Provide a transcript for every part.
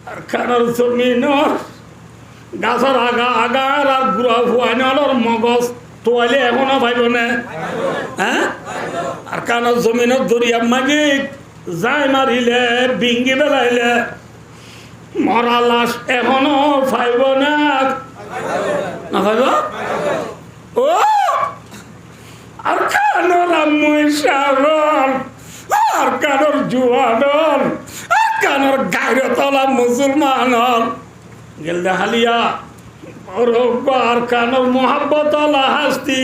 আর খানার জমিনর গাছের আগার আর গুড়া ফুয়ানোর মগজ তোয়ালে এখনো পাইব না। হ্যাঁ, আর কানার জমিনের দরিয়া মাগি যাই মারিলে বিঙ্গি বেলাইলে মরা লাশ এখনো পাইব না। না পাইব? ও আর কানোর মহিষারণ, আর কানোর জুয়ানন, আর কানোর গাইরে তলা মুসলমানন গেল হালিয়া আর কানোর মোহাব্বত হাস্তি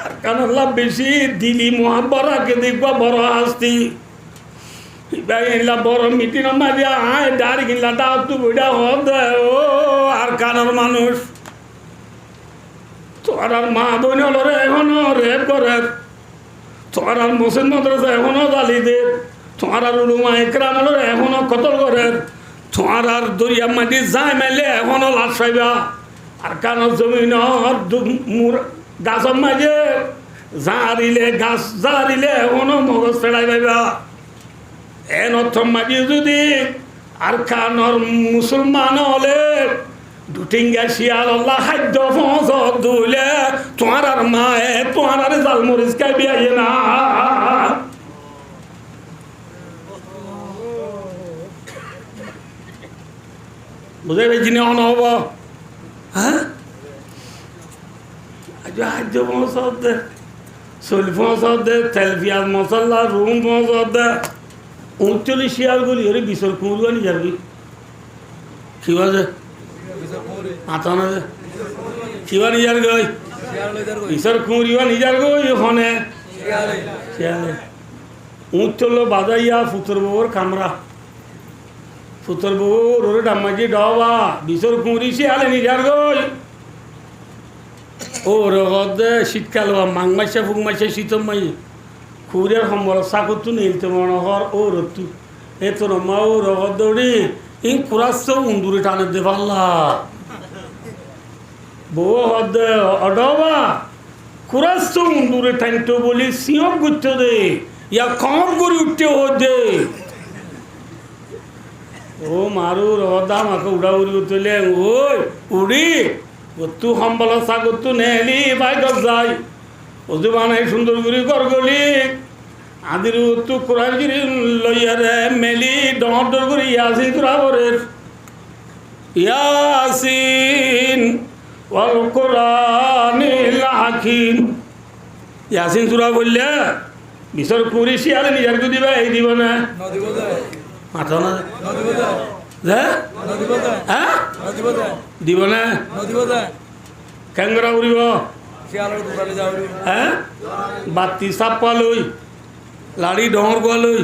আর কানোর লাভ বেশি দিলি মোহাব্বত রাখে দেখবা বড় হাস্তি বড় মিটিং মারিয়া আয় ডার গিলা দাও তু বুড়া হদে। ও আর কানোর মানুষ তোর আর মা বোন রে এখনো রেপ করে, তোর আর মুসলিম মাদ্রাসা এখনো জালি দে, তোমার আর উলুমা একরাম এখনো কতল করে, তোমার আর দরিয়া মাটি যাই মেলে এখনো লাশ পাইবা। আর কানোর জমিন গাছের মাঝে জারিলে গাছ জারিলে এখনো মগজ ফেলাই পাইবা। এন অর্থম মাঝে যদি আর কানোর মুসলমান হলে দুটিঙ্গা শিয়াল আল্লাহ খাদ্য ফস দুলে তোমার আর মায়ে তোমার আর জাল মরিচ খাইবি আইয়ে না। বুঝে পেয়েছি না হব? হ্যাঁ, খাদ্য ফস দে, চলি ফস দে, তেল পিঁয়াজ মশলা রুম ফস দে, 39 শিয়ালগুলি হলে বিশর কুমড়ুয়া নিয়ে যাবি কি বাজে মাথা না শিবা নিজার গই ঈশ্বর কুমড়িবা নিজার গই ওখানে শিয়ালে উঁচ চললো বাজাইয়া ফুতর বউর কামরা, ফুতর বউর ওরে ডামাজি ডবা বিশর কুমড়ি শিয়ালে নিজার গই। ও রদে শীতকাল মাঘ মাসে ফুক মাসে শীতম মাই খুঁড়ের সম্বর চাকুতো নিলতে মনোহর ও রত্তু এ তোর মা ও রগত দৌড়ি ইং কুরাস উন্দুরে টানে দে পাল্লা বউ হদে অডবা কুরাস উন্দুরে টানতো বলি সিংহ গুচ্ছ দে ইয়া কম করে উঠতে হদে ও মারু রদা মাকে উড়া উড়ি উঠলে ওই উড়ি তু সম্বল চাকুতো নেলি বাইকত যাই ওজু বানাই সুন্দর করে গরগলি আদির তু কুরাগিরি লইয়ারে মেলি ডর ডর করে ইয়াসিন তুরা বরের ইয়াসিন ওয়াল কুরআনিল হাকিম ইয়াসিন তুরা বললে বিশর কুরি শিয়ালে নিজার কো দিবা এই দিব না মাথা না হ্যাঁ দিব না ক্যাঙ্গরা উড়িব হ্যাঁ বাতি চাপা লই লাড়ি ডর গোয়া লই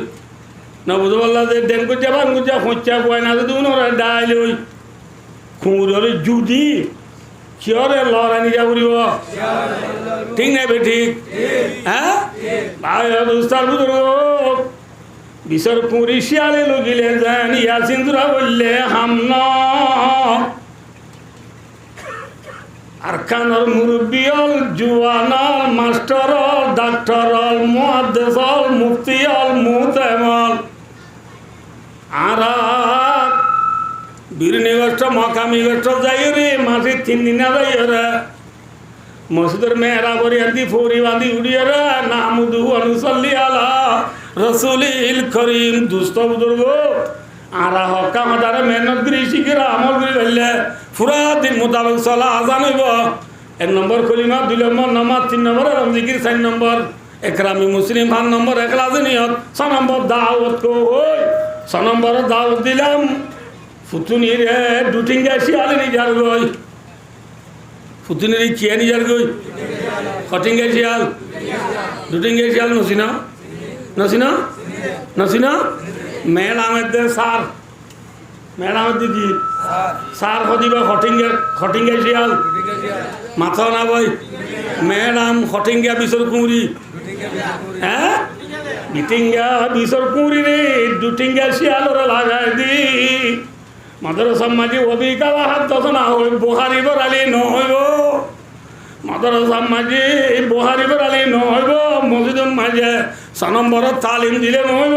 না বুঝতে পারলা যে ডেন করছে বান করছে খোঁচা পয় না যদি ওরা ডাই লই খুঁড়ে জুদি কিয়রে লড়ানি যা উড়িব ঠিক নাই বে ঠিক হ্যাঁ ভাই দুস্তার বুঝল বিশর কুঁড়ি শিয়ালে লুকিলে যান ইয়াসিন তুরা বললে হামন আর কানোর মুরব্বিয়ল জুয়ানল মাস্টরল ডাক্তারল মুহাদ্দিসল মুফতিয়ল মুহতামল আর বিরনি গোষ্ঠ মকামি গোষ্ঠ যাই রে মাসে 3 দিন যাই রে মসজিদের মেহরা বরি আদি ফৌরি বাঁধি উড়িয়ে রে নামুদু অনুসল্লি আলা রসুলিল করিম দুস্থ বুজুর্গ আর হকা মাদারে মেহনত করি শিখিরা আমল করে ফেললে পুরা দিন মোতাবেক চলা আজান হইব 1 নম্বর কলিমা 2 নম্বর নামাজ 3 নম্বর রমজিকির 4 নম্বর একরামি মুসলিম 5 নম্বর এখলাসে নিয়ত 6 নম্বর দাওয়াত কো ওই 6 নম্বর দাওয়াত দিলাম ফুতুনির দুটিঙ্গা শিয়ালে নিজার গই ফুতুনির কিয়া নিজার গই কটিঙ্গা শিয়াল দুটিঙ্গা শিয়াল নসিনা নসিনা নসিনা মেল আহমেদের সার মেল আহমেদ দিদি সার হদিবা খটিঙ্গা শিয়াল মাথা না বই ম্যাডাম খটিঙ্গা বিশর কুঁড়ি হ্যাঁ বিটিঙ্গা বিশর কুঁড়ি রে দুটিঙ্গা শিয়াল লাগাই দি মাদ্রাসা মাঝে অবিকাল হাত দশনা হই বোহারি বরালি নহইব মাদ্রাসা মাঝে বোহারি বরালি নহইব মসজিদের মাঝে নম্বরের তালিম দিলে নহব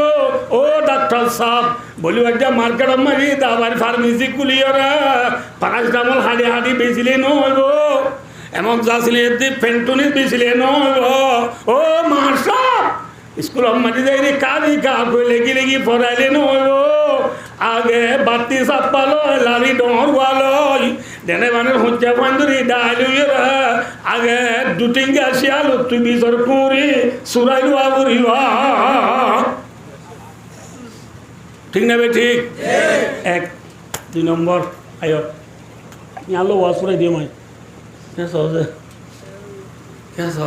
ও ডাক্তার সাহেব বলিব একটা মার্কেট মারি দাবার ফার্মেসি খুলিয়রা প্যারাসিটামল হাড়ি হাড়ি বেচিলে নহব এমন যাচ্ছিলে ফেন্টনিস বেচিলে নহব ও মার সাহেব স্কুল মারি যাই কালি কা কই লেগি লেগি পড়াইলে নহব আগে বাতি চাপালো লারি ডর গোয়ালো দেনে মানে হচ্ছে বান্ধরি ডাইলুইরা আগে দুটিঙ্গা শিয়াল তুই বিজর কুড়ি সুরাই লুয়া বুড়িবা ঠিক না বে ঠিক এক দুই নম্বর আয়ো ইয়ালো ওয়া সুরাই দিও মাই কেস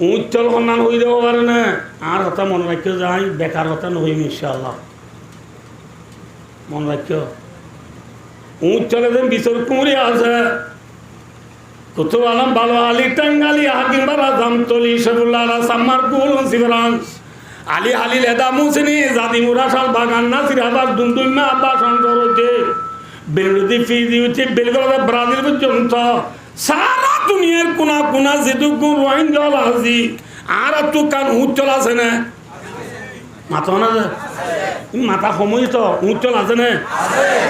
উচ্চল সন্ধান হয়ে যাব পারে না আর কথা মনে রাখিও যাই বেকার কথা নহইম ইনশাআল্লাহ মনে রাখিও উচ্চলে যেন বিচর কুমড়ি আছে কুতুব আলম ভালো আলী টাঙ্গালি হাকিম বারা জামতলি শবুল্লাহ সাম্মার কুল সিবরান আলী হালি লেদা মুসিনি জাদি মুরাশাল বাগান নাসির আবাস দুমদুমা আব্বাস অন্তরতে বেলুদি ফিজি উঠে বেলগড়া ব্রাজিল পর্যন্ত সারা দুনিয়ার কোনা কোনা যেটুকু রোহিঙ্গল আজি আর তো কান উচ্চল আছে না মাথা না माता समय तो ऊंचल आते ने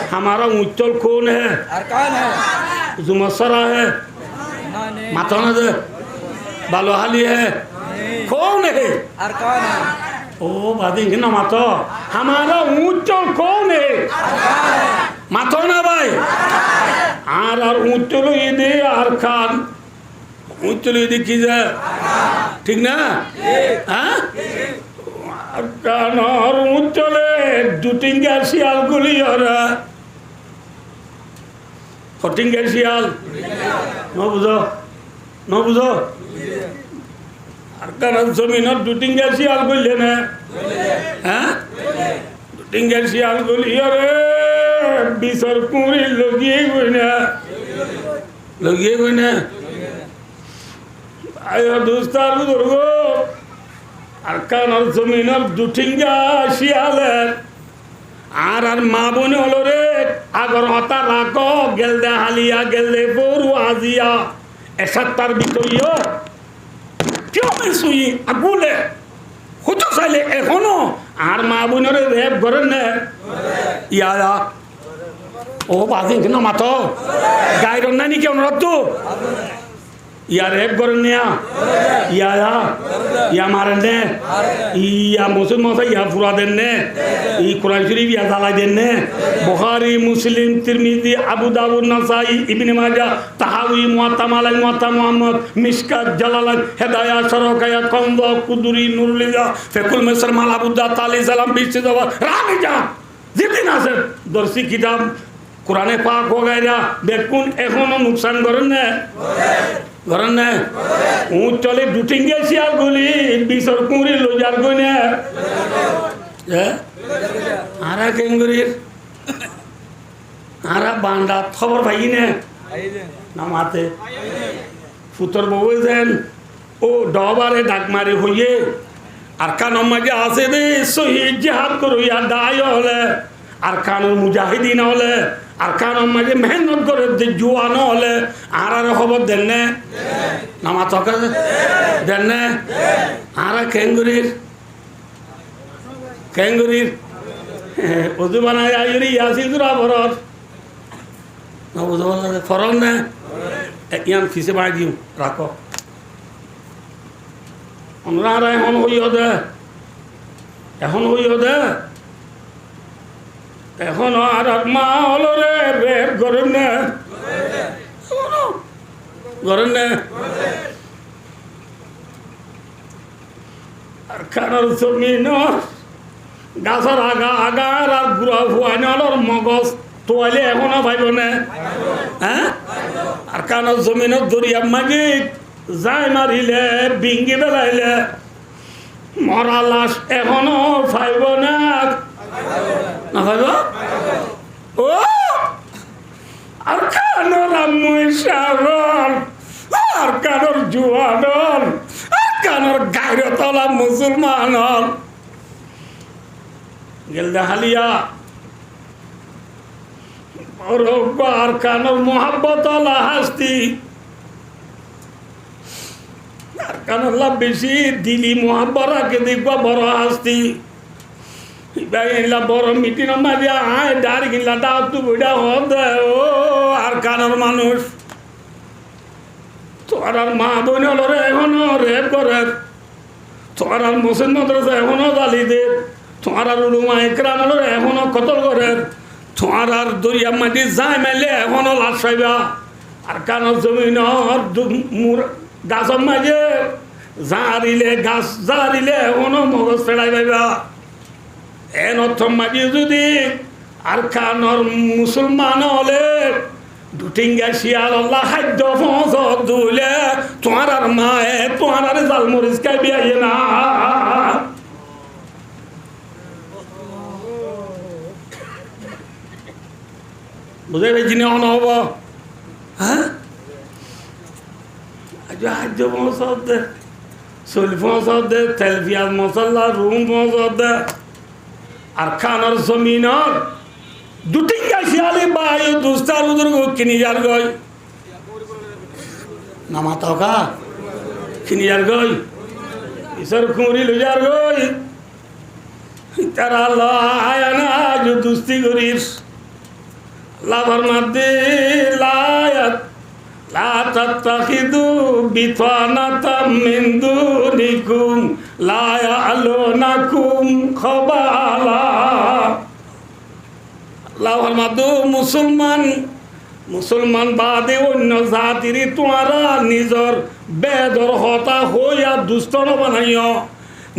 हमारा ऊंचल कौन है जुमसरा है माता ना दे बालोहाली है कौन है ओ बादी ना माता हमारा ऊंचल कौन है माता ना भाई आर ऊंचल ये आर खान ऊंचल ये की जाए ठीक ना हाँ কানর উচ্চলে দুটিঙ্গা শিয়াল গুলি ওরা ফটিঙ্গা শিয়াল ন বুঝো আর কারণ জমিনত দুটিঙ্গা শিয়াল গুলি না হ্যাঁ দুটিঙ্গা শিয়াল গুলি ওরে বিচর কুড়ি লগিয়ে গই না আয় দুস্তার বুজুর্গ আর কানর জমিনের দুটিঙ্গা শিয়ালের আর মা বোনে হলো রে আগর হতা রাখ গেলদে হালিয়া গেলদে বড়ু আজিয়া এসাত্তার ভিতরিও কেউ শুই আগুলে হতো চাইলে এখনো আর মা বোনের রেপ করেন না ইয়া ও বাজি কেন মাতো গায়ের নাই নি কেমন রত या रेप करने या मारने या मुस्लिम या फुरा देने कुरान शरीफ या ताला देने बुखारी मुस्लिम तिरमिजी अबू दाऊद नसाई इब्न माजा तहावी मुअत्ता मालिक मुअत्ता मुहम्मद मिशकात जलालाइन हिदाया शरकाया कंदा कुदुरी नुरुलिजा फिकुल मिस्र माल अबूदा ताली सलाम बिस्ति जवा रामिजा जितनी नासर दरसी किताब कुरान पाक हो गया बेकुन एखोनो नुकसान करने ঘরেন না উঁচ চলে দুটিঙ্গে শিয়াল গুলি বিশর কুঁড়ি লোজার গনে আরা কেঙ্গুরির আরা বান্ডা খবর ভাই নে নামাতে ফুতর বউ যেন ও ডবারে ডাক মারে হইয়ে আর কানম মাঝে আছে দে শহীদ জিহাদ করইয়া দায় হলে আর কানুর মুজাহিদিন হলে আর কারণ মাঝে মেহনত করে জুয়ান হলে আর খবর দেন না নামা তকা দেন না আর ক্যাঙ্গুরির ওজু বানায় আইরি ইয়াসিন জুরা ভরত না বুঝো ফরন না ইয়ান ফিসে বাড়ি দিও রাখো ওনারা এখন হইও দে এখন আর মা হলো রে রেপ করেন না আর কারোর জমিন গাছের আগার আর গুড়া ফুয়ানোর মগজ তোয়ালে এখনো পাইব না হ্যাঁ আর কারোর জমিনের দরিয়া মাঝি যাই মারিলে বিঙ্গি বেলাইলে মরা লাশ এখনো পাইব না না ভাইব ও আর কানোর আম্মুই সারল আর কানোর জুয়ানল আর কানোর গায়ের তলা মুসলমানল গেলদা হালিয়া আর কানোর মোহাব্বত হাস্তি কারণ আল্লাহ বেশি দিলি মহাব্বরাকে দেখবা বড় হাস্তি বড় মিটিং মাঝে আয় ডারি কিনলা দাও তু বইটা হদে ও আর কানার মানুষ তোর আর মা বোন হলো রে এখনো রেপ করে তোর আর মুসলিম মাদ্রাসা এখনো জালিদের তোমার আর উলুমা একরাম হলো এখনো কতল করে তোমার আর দরিয়া মাটি যায় মেলে এখনো লাশ পাইবা আর কানার জমিন গাছের মাঝে জারিলে গাছ জারিলে এখনো মগজ ফেলাই পাইবা এন অর্থ মাঝে যদি আর কানর মুসলমান হলে দুটিঙ্গা শিয়াল আল্লাহ খাদ্য পৌঁছত দুলে তোমার আর মায়ে তোমার আর জাল মরিচ খাই বিয়ে না বুঝে পেয়েছি না হব হ্যাঁ খাদ্য পৌঁছত দে চুল পৌঁছত দে তেল পিঁয়াজ মশলা রুম পৌঁছত দে আর খানার জমিনের দুটিঙ্গা শিয়ালি বাই দুস্তার উদর কিনি যার গই নামা তকা কিনি যার গই ঈশ্বর কুমরি লুজার গই তারা আয় না দুস্তি করিস লাভার মাদ্দে লায়াত লা তাত্তাখিদু বিতানাতাম মিন দুনিকুম লা ইয়ালুনাকুম খাবালা লাভার মাদ্দু মুসলমান বাদে অন্য জাতির তোমারা নিজর বেদর হতা হইয়া দুষ্ট নবানাইয়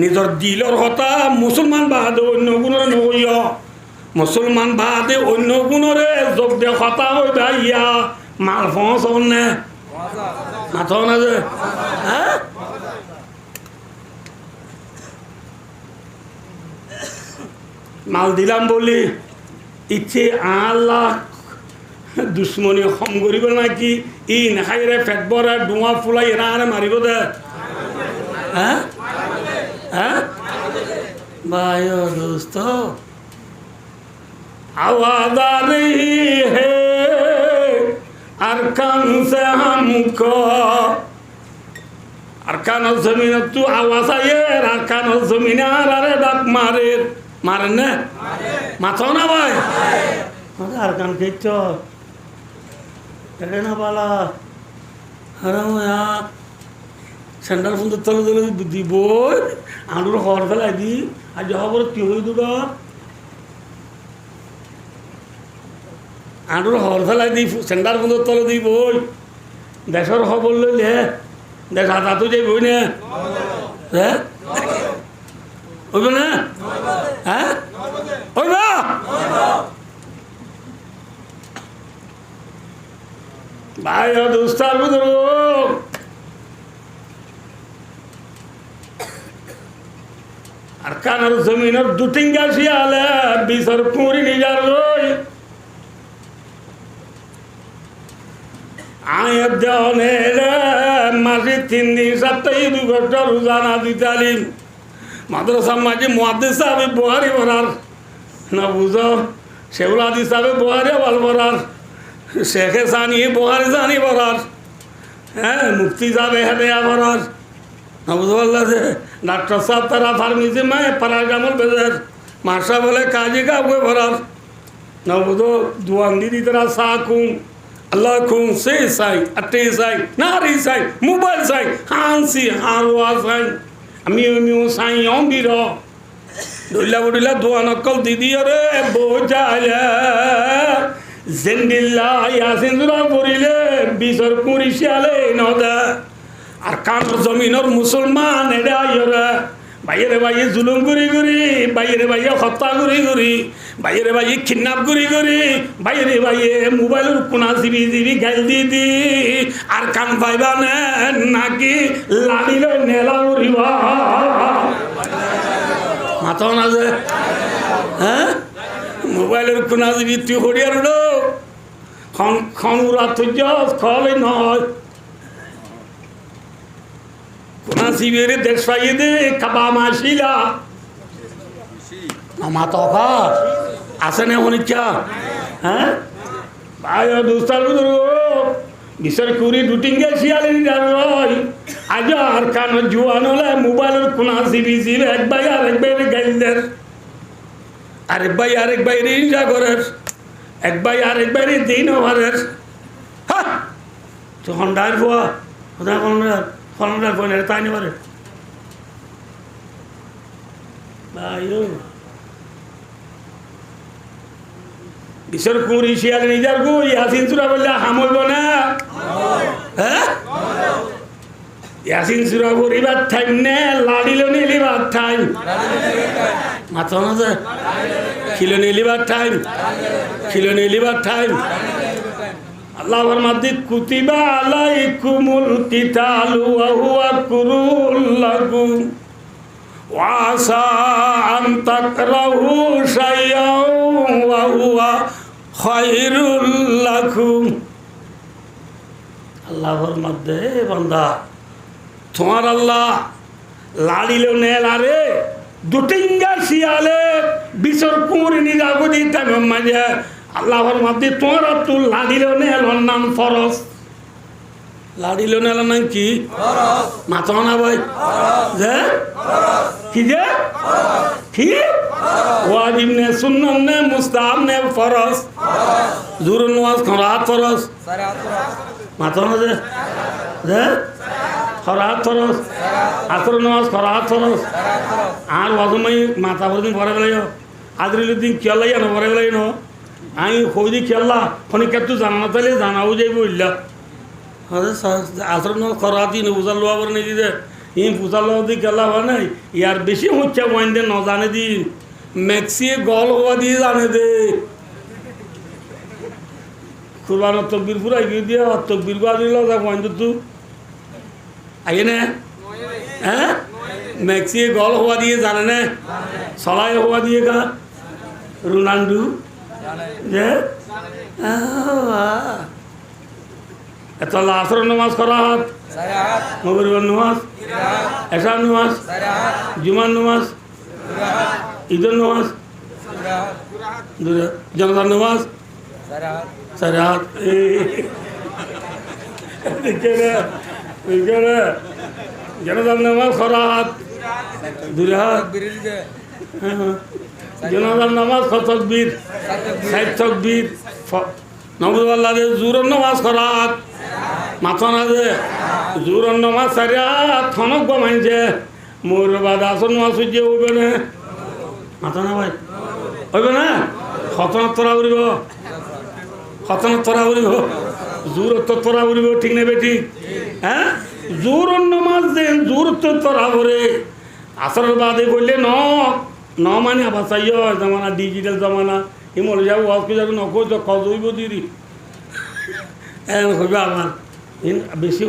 নিজর দিলর হতা মুসলমান বাদে অন্য গুণরে নহইয় মুসলমান বাদে অন্য গুণরে যোগ দে হতা হইবা ইয়া মাল ফস নে মাথা না যে হ্যাঁ মাল দিলাম বলি ইচ্ছে আল্লাহ দুশ্মনী খম করিব নাকি ই নাখাইরে ফেট বরে ডুঙা ফুলাই এরা আরে মারিব দে হ্যাঁ হ্যাঁ ভাই দোস্ত आवाज आ रही है अरकान से हमको अरकान जमीन तू आवाज आये अरकान जमीन आरे डाक मारे मारे ने माथो ना भाई अरकान के चो तेरे ना बाला अरे या सेंटर फुंद तल तल दी बोय आंडूर हर फैलाई दी आज खबर क्यों हुई दूगा আঁটুর হর ফেলাই দিই সেন্টার বন্ধুর তলে দিই বই দেশের খবর লইলে দেশ হাতাতো যাই বই না হ্যাঁ হইব না হ্যাঁ হইব ভাই দুস্তার বুঝল আর কানার জমিনের দুটিঙ্গা শিয়ালে বিষর কুঁড়ি নিজার রই আয়ের দেওয়ানের মাসে 3 দিন সপ্তাহে 2 ঘন্টা রোজানা দিতালিম মাদ্রাসা মাঝে মুহাদ্দিস সাহেব বুহারি পড়ার না বুঝো সেগুলো হাদিস সাহেব বুহারি বল পড়ার শেখে সানি বুহারি সানি পড়ার হ্যাঁ মুফতি সাহেব হেদেয়া পড়ার না বুঝো বললা যে ডাক্তার সাহেব তারা ফার্মেসি মায় প্যারাসিটামল বেজার মাসা বলে কাজী কাপড় পড়ার না বুঝো দুয়ান দিদি তারা সাকুম Allah kun say say ate say nari say mobile say hansi harwa say ami say yombiro dolla dua nakal didi ore bojaya zendilla yasin dura porile bisor kurishale noda ar kan zaminor musulman eda yora বাইরে বাইরে জুলুম করি করি বাইরে বাইরে হত্যা করি করি বাইরে বাইরে কিডন্যাপ করি করি বাইরে বাইরে মোবাইলের কোনা জিবি জিবি গাইল দি দি আর কান পাইবা নাকি লাড়িল নেলা উড়িবা মাথা না যে হ্যাঁ মোবাইলের কোনা জিবি তুই হরিয়ার খন উড়া তুই খলে নয় কোনা শিবিরে দেশ পাইয়ে দে কাবা মাসিলা আমা তকা আছে না হনিচ্ছা হ্যাঁ ভাই দুস্তার বুঝো বিচার করি দুটিঙ্গে শিয়ালি আজ আর কান জুয়ান হলে মোবাইলের কোনা জিবি জিবি এক ভাই আরেক ভাইয়ের গাইলের, আরেক ভাই আরেক ভাইয়ের হিংসা করের, এক ভাই আরেক ভাইয়ের দিন ওভারের। হ্যাঁ তো হন্ডার পোয়া কোথায় হন্ডার পোয়া নেই তাই নিবারে ভাইও বিশ্বর কুড়ি শিয়াল নিজের গু ইয়াসিন সুরা বললে হামইব না। হ্যাঁ ইয়াসিন সুরা বলিবার টাইম নে লাড়িল নিলিবার টাইম মাথা না যে খিলো নিলিবার টাইম খিলো নিলিবার টাইম। আল্লাহ ফরমাতে কুতিবা আলাইকুমুল কিতালু ওয়া হুয়া কুরুল লাকুম ওয়া আসা আন তাকরাহু শাইআন ওয়া হুয়া খায়রুল লাকুম। আল্লাহ ফরমাতে বান্দা তোমার আল্লাহ লাড়িল নেলারে দুটিঙ্গা শিয়ালে বিচর কুমুরি নিজাগুদি তাই মাঝে আল্লাহ ফরমাতে তোমার তো লাড়িল নেলার নাম ফরজ। লাড়িল নেলার নাম কি? মাথা না ভাই যে কি যে কি ওয়াজিব নে সুন্নাত নে মুস্তাহাব নে ফরজ। জোহর নামাজ খরাত ফরজ মাথা না যে খরাত ফরজ, আসর নামাজ খরাত ফরজ। আর ওয়াজমাই মাথা ভরদিন পরে বেলাই আদরিলের দিন খেলাই না পরে বেলাই ন আমি হইদি খেললা খনিকার তো জানা না তাহলে জানাও যাইব ইল্লা আসর নামাজ খরাতি না পূজার লোয়া করে নাকি যে ই পূজার লোয়া দিয়ে খেলা হয় নাই ইয়ার বেশি হচ্ছে ওয়াইন দে ন জানে দি ম্যাক্সিয়ে গল হওয়া দিয়ে জানে দে কুরবানোর তকবির পুরা গিয়ে দিয়ে তকবির গোয়া দিল ওয়াইন তো আগে না হ্যাঁ ম্যাক্সিয়ে গল হওয়া দিয়ে জানে না সলাই হওয়া দিয়ে গা রোনাল্ডো যে এত আসর নামাজ করা হাত মগরিবার নামাজ এশার নামাজ জুমার নামাজ ঈদের নামাজ জনতার নামাজ সাড়ে হাত জনতার নামাজ করা হাত দুই হাত জনতার নামাজ তকবীর ষাট তকবীর নবুল্লাহ জোরের নামাজ করা হাত মাথা না যে জোরের নামাজ সারিয়া থনক গমাইছে মোর বাদ আসন নামাজ সূর্য হইবে না মাথা না ভাই হইবে না খতনত তোরা উড়িব খতনত তোরা উড়িব জোর তো তোরা উড়িব ঠিক নেবে ঠিক হ্যাঁ জোরের নামাজ দেন জোর তো তোরা ভরে আসরের বাদে বললে ন মানে আবার চাইও জামানা ডিজিটাল জামানা হিমল যাবো ওয়াজকে যাবো নকো তো কজ হইব দিদি হইবে আমার বেশি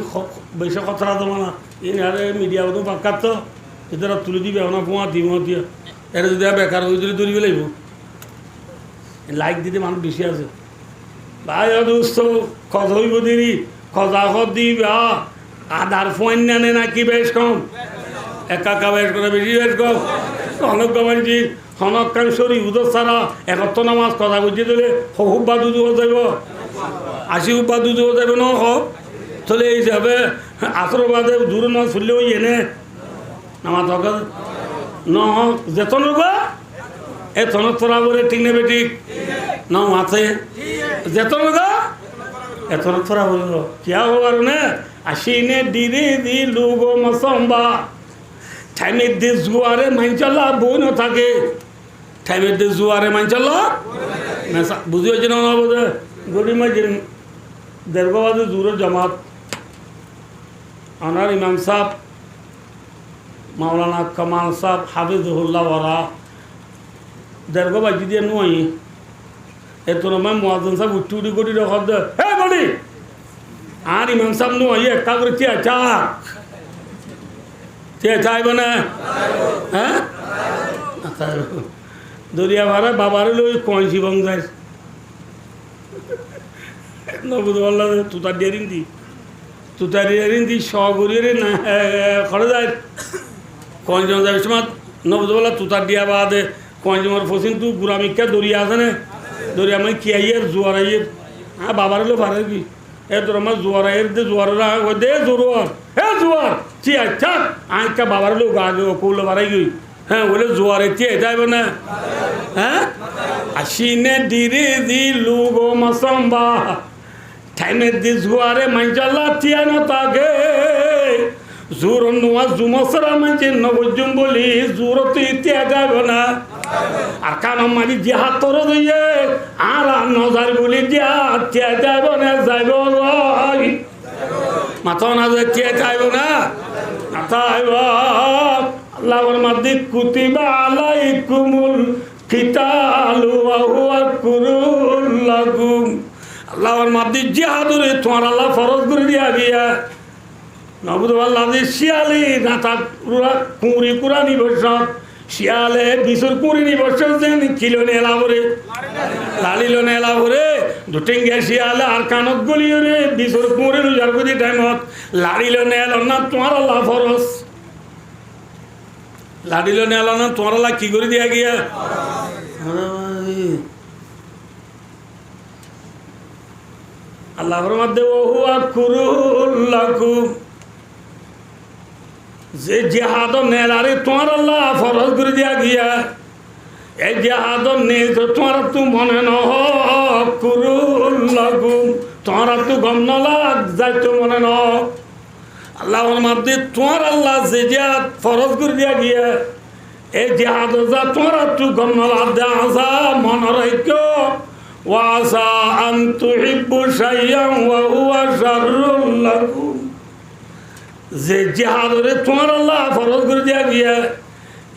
বেশি কথা জামানা ইন আরে মিডিয়া তো পাক্কার তো এদের তুলে দিবে না পোয়া দিব দিয়া এটা যদি বেকার হয়ে যদি দৌড়িবে লাগব লাইক দিতে মানুষ বেশি আছে ভাই দোস্ত কজ হইব দিদি খজা খত দিবা আধার ফোন নেনে নাকি বেশ কম একা বেশ করে বেশি বেশ কম অনেক গমানজি হনক কান সরি উদর সারা একত্র নামাজ কথা বুঝিয়ে দিলে খুব বা দুধ হয়ে যাব 80 বা দুধ হয়ে যাবে ন হোক তাহলে এই হিসাবে আসর বাদে দূর নামাজ ফুললে ওই এনে নামাজ হকা ন হোক যেতন রোগা এ তনত তোরা বলে ঠিক নেবে ঠিক ন মাথে যেতন রোগা এতন তোরা বলল কিয়া হবার নে আসিনে দিদি দি লুগো মসম্বা টাইমের দেশ জুয়ারে মাইনচাল্লা বই না থাকে টাইমের দেশ জুয়ারে মাইনচাল্লা বুঝি হয়েছে না বোধে গরিব মাঝে দেড়গাবাদে জোরের জামাত আনার ইমাম সাহ মাওলানা কামাল সাহ হাফিজুল্লাহ ওরা দেড়গাবাজি দিয়ে নই এত নয় মোয়াজ্জেম সাহেব উঠি উঠি করি রকম দে হে বলি আর ইমাম সাহেব নই একটা করে চেয়ে চাক চাইবে না হ্যাঁ দরিয়া ভাড়া বাবারে লই কইছি বং যাই নবুদুল্লাহ তুতার ডিয়ারিং দি তুতার ডিয়ারিং দি সগরিয়ে না খড়ে যায় কইজন যাবে সময় নবুদুল্লাহ তুতার দিয়া বাদে কইজমর ফসিন তু গুরামিকা দরিয়া আছে না দরিয়া মানে কি আইয়ের জোয়ার আইয়ের হ্যাঁ বাবারে লো ভাড়া কি এ তোর আমার জোয়ার এর দে জোয়ার ও দে জোয়ার হে জোয়ার চি আচ্ছা আঁকা বাবার লোক আগে ও কৌলো বাড়াই গই হ্যাঁ বলে জোয়ারে চেয়ে যাইব না হ্যাঁ আসিনে দিরে দি লুগো মাসম্বা টাইমের দি জোয়ারে মাইজাল্লা তিয়ানো তাগে জোর নোয়া জুমসরা মাইছে নবজুম বলি জোর তুই তিয়া যাইব না আর কানম মারি জিহাদ তোর দিয়ে আর নজার বলি জিহাদ তিয়া যাইব না যাইব মাথা না তিয়া যাইব না তাইব আল্লাহর মধ্যে কুতিবা আলাইকুমুল কিতালু ওয়া হুয়া কুরুল লাকুম আল্লাহর মধ্যে জিহাদুরে তোমার আল্লাহ ফরজ করে দিয়া গিয়া নবুদ আল্লাহ শিয়ালি না তার কুঁড়ি কুরানি বসত শিয়ালে বিশুর কুঁড়ি নি বসত যেন কিলো নেলা ভরে লালিল নেলা ভরে দুটিঙ্গে শিয়ালে আর কানত গলিও রে বিশুর কুঁড়ি রোজার প্রতি টাইমত লাড়িল নেল না তোমার আল্লাহ ফরজ লাড়িল নেল না তোমার আল্লাহ কি করে দিয়া গিয়া আল্লাহর মধ্যে ওহুয়া কুরুল লাকুম যে জিহাদ নেলারে তোমার আল্লাহ ফরজ করে দিয়া গিয়া এই জিহাদ নে তো তোমার তো মনে ন কুরুল লাকুম তোমার তো গম নলাগ যাইতো মনে ন আল্লাহর মধ্যে তোমার আল্লাহ যে জিহাদ ফরজ করে দিয়া গিয়া এই জিহাদ যা তোমার তো গম নলাগ দেয়া মন রাইক্য ওয়াসা আন তুহিব্বু শাইয়ান ওয়া হুয়া শাররুল লাকুম যে জিহাদরে তোমার আল্লাহ ফরজ করে দিয়া গিয়া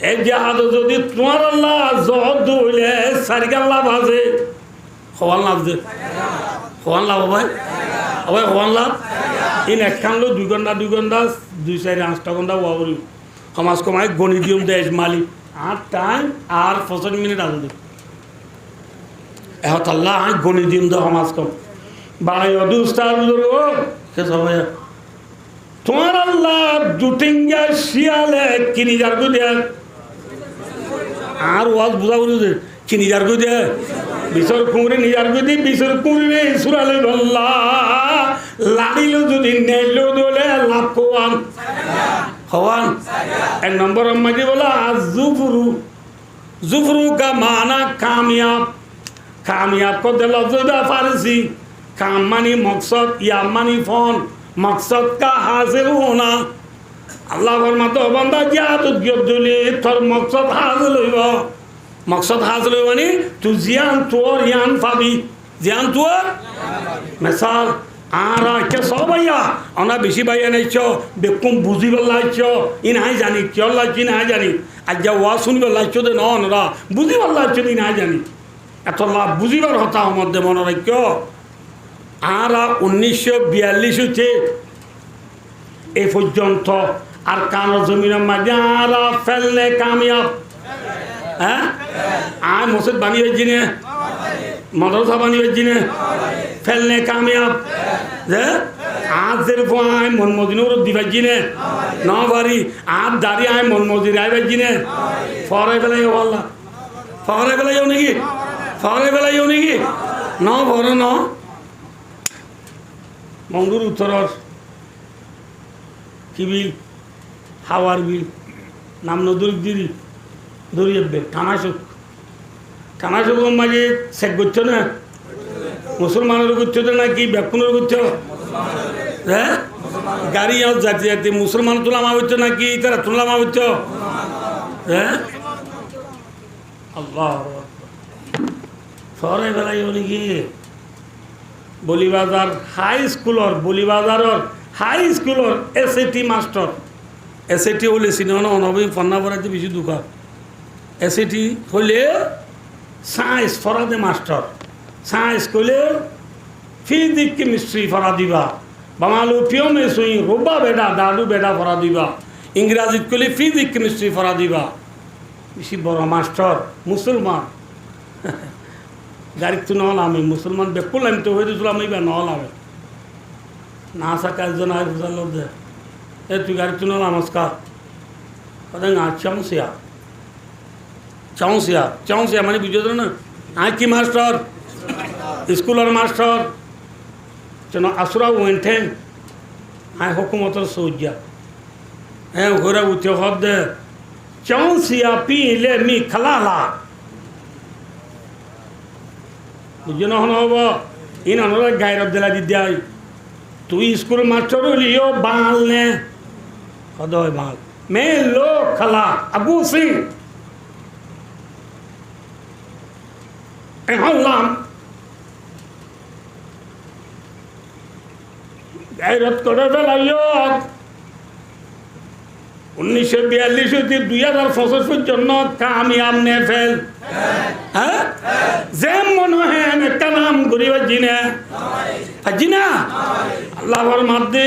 এই জিহাদ যদি তোমার আল্লাহ জহদ হইলে সারিকার লাভ আছে হওয়ান লাভ যে হওয়ান লাভ ভাই আবার হওয়ান লাভ ইন একখান লো 2 ঘন্টা 2-4-5 ঘন্টা ওয়া করি সমাজ কমায় গণিতিয়ম দেশ মালিক আর টাইম আর 65 মিনিট আছে এখন আল্লাহ গণিতিয়ম দে সমাজ কম বাই অদুস্তার ও কে সবাই তোমার আল্লাহ দুটিঙ্গা শিয়ালে কিনি যার গো দেয় আর ওয়াজ বুঝা বুঝু দে কিনি যার গো দেয় বিশর কুঁড়ি নিজার গো দি বিশর কুঁড়ি রে সুরালে বল্লা লাড়িল যদি নেইল দোলে লাভ কোয়ান হওয়ান 1 নম্বর মাঝে বলা জুফরু জুফরু কা মানা কামিয়াব কামিয়াব কো দে লফজ ফারসি কাম মানি মকসদ ইয়া মানি ফন मकसद का हासिल होना अल्लाह फरमाते हो बंदा जिहाद दिले तोर मकसद हासिल होइब मकसद हासिल होइब माने तू जियान तोर यान पाबी जियान तोर मिसाल आरा के सबाइया अना बेशी भाइया नाइछो बेकुम बुझिबल लाइछो इन हाई जानी केला कि ना जानी आज जा वा सुनिबल लाइछो दे नरा बुझिबल लाइछो इन हाई जानी एत लाभ बुझिबर हता मध्य मन राख्यो आरा 1942 হচ্ছে এই পর্যন্ত আর কানো জমিনের মাঝে আরা ফেললে কামিয়াব হ্যাঁ আর মসজিদ বানিয়ে জিনে মাদ্রাসা বানিয়ে জিনে ফেললে কামিয়াব যে আজ যেরকম আয় মন মদিনুর দিবা জিনে না বাড়ি আর দাঁড়িয়ে আয় মন মসজিদ আইবে জিনে ফরে বেলায় আল্লাহ ফরে বেলায় নাকি ফরে বেলায় নাকি না ফরে না মঙ্গুর উত্তরর কি বিল হাওয়ার বিল নাম নদুর দিদি দরিয়াবে থানাশুক মাঝে শেখ করছ না মুসলমানের করছ তো নাকি ব্যাকুনের করছ হ্যাঁ গাড়ি যাতে যাতে মুসলমান তোলামা হচ্ছে নাকি তারা তোলামা হচ্ছে হ্যাঁ আল্লাহ সরে বেলায় নাকি বলিবাজার হাই স্কুলর বলিবাজারর হাই স্কুলর SAT মাস্টার SAT হলে সিনেমা অনবী ফন্না পড়াতে বেশি দুঃখ SAT হলে সায়েন্স ফরাদে মাস্টার সায়েন্স করলে ফিজিক কেমিস্ট্রি ফরা দিবা বাঙালু পিয়মে সুই রোবা বেটা দাদু বেটা ফরা দিবা ইংরাজিত করলে ফিজিক কেমিস্ট্রি ফরা দিবা বেশি বড় মাস্টার মুসলমান গাড়ি তো নহল আমি মুসলমান বেকুল আমি তো হয়ে দিয়েছিলাম আমি বা নহল আমি না আসা কাজজন আয় বুঝাল দে এ তুই গাড়ি তো নহল নমস্কার কথা না চাউসিয়া মানে বুঝে না আয় কি মাস্টার স্কুলের মাস্টার যেন আসুরা ওয়েন্টেন আয় হুকুমতর সৌজা হ্যাঁ ঘোরা উঠে হদ চাউসিয়া পিলে মি খালালা বুঝছো হন হব ইন অনরা গায়রত দিলা দিদাই তুই স্কুল মাস্টার লিও বাল নে হদয় বাল মে লো খালা আবু সিং হলাম গায়রত করে ফেলাইও 1942 হতে 2025 পর্যন্ত কামিয়াব নে ফেল হ্যাঁ যে মনে হয় একটা নাম গরিব জিনে জিনা আল্লাহর মধ্যে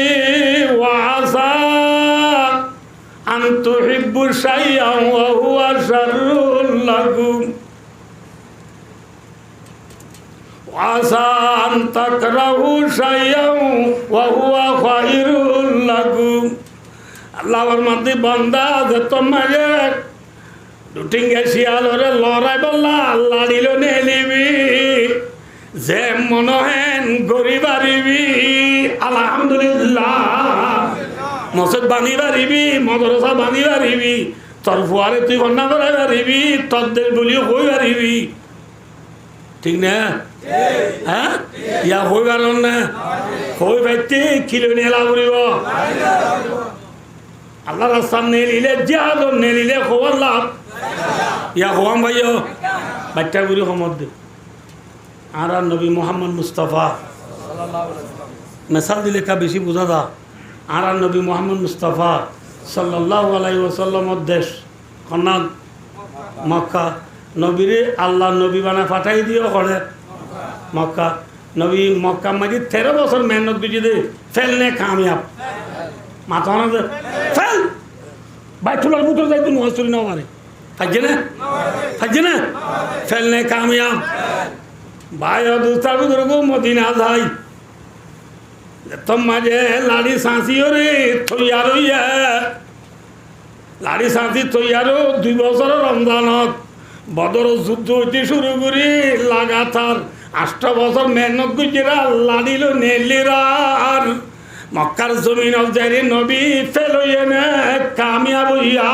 ওয়াসা আনতু হিব্বু শাইআন ওয়া হুয়া শাররুল লাকুম ওয়াসা আন তাকরাহু শাইআন ওয়া হুয়া খায়রুল লাকুম আল্লাহর মধ্যে বান্দা যে তোমারে দুটিঙ্গে শিয়াল ওরে লড়াই বললা লাড়িল নেলিবি যে মনহেন গরিবারিবি আলহামদুলিল্লাহ মসজিদ বানি পারিবি মদরসা বানি পারিবি তোর ফুয়ারে তুই কন্যা করাই পারিবি তোদের বলিও হই পারিবি ঠিক না হ্যাঁ ইয়া হই পারন না হই পাইতে কিলো নিয়ে লাভ করিব আল্লাহ রাস্তা নেলিলে জিহাদ নেলিলে খবর লাভ ইয়া হওয়াম ভাইও বাচ্চা গুলি সমর্দে আর নবী মোহাম্মদ মুস্তফা মেসাল দিলে কা বেশি বোঝা দা আর নবী মোহাম্মদ মুস্তফা সাল্লাল্লাহু আলাইহি ওয়াসাল্লামর দেশ কন্যা মক্কা নবীরে আল্লাহ নবী বানা ফাটাই দিও করে মক্কা নবী মক্কা মাঝে 13 বছর মেহনত দিয়েছে ফেলনে কামিয়াব মাথা না ফেল বাইতুল ভিতর যাইতো নজর না মারে ফাজে না ফেলনে কামিয়াব ভাই দুস্তার ভিতর গো মদিনা যাই তোম মাঝে লাড়ি সাঁসিও রে তৈয়ার হইয়া লাড়ি সাঁসি তৈয়ারও 2 বছর রমজানত বদর যুদ্ধ হইতে শুরু করি লাগাতার 8 বছর মেহনত গুজিরা লাড়িল নেলিরা আর মক্কার জমিন অবজারি নবী ফেল হইয়া নে কামিয়াব হইয়া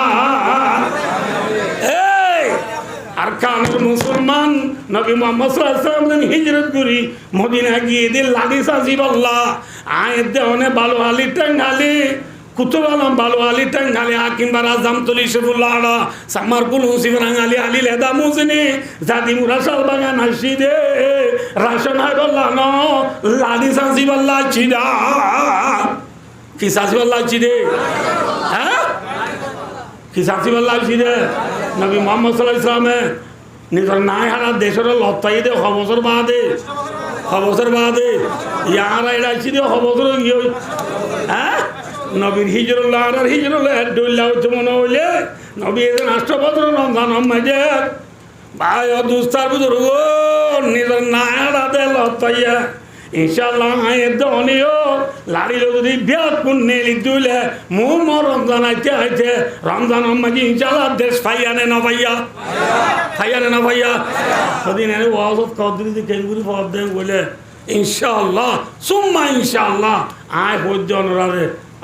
আর কামের মুসলমান নবী মোহাম্মদ সাল্লাল্লাহু আলাইহি ওয়াসাল্লাম হিজরত করি মদিনা গিয়ে দিল লাড়ি সাঁসি বললা আয় দেওয়ানে ভালো আলি টাঙ্গালি কুতুব আলম ভালো আলি টাঙ্গালি হাকিমবার আজম তলি শেফুল্লাহ আলা সামারকুল হুসিন রাঙালি আলি লেদা মুজনি জাদি মুরাসাল বাগান হাসি দে রাশন হাই বললা ন লাড়ি সাঁসি বললা চিদা কি সাঁসি বললা চিদে হ্যাঁ কি সাঁসি বললা চিদে নবী মোহাম্মদ সাল্লাল্লাহু আলাইহি ওয়াসাল্লামে নিজের নাই হারা দেশের লতাই দে খবসর বাদে ইয়ারা এটা চিদে খবসর গিয়ে হ্যাঁ নবীর হিজরুল্লাহ আর হিজরুল্লাহ দৌল্লা হচ্ছে মনে হইলে নবী এদিন 8 বছর রমজান মাঝে ভাই দুস্তার বুঝুর গো নিজের নায়ারা দে লতাইয়া ইনশাআল্লাহ আয়ের দনিও লাড়িল যদি বিয়াত কোন নেলি দুলে মোর রমজান আইতে রমজান মাঝে ইনশাআল্লাহ দেশ ফাইয়ানে না ভাইয়া সেদিন এনে ওয়াজত কদরি কেঙ্গুরি ফদ দেন বলে ইনশাআল্লাহ সুম্মা ইনশাআল্লাহ আয় হজ্জ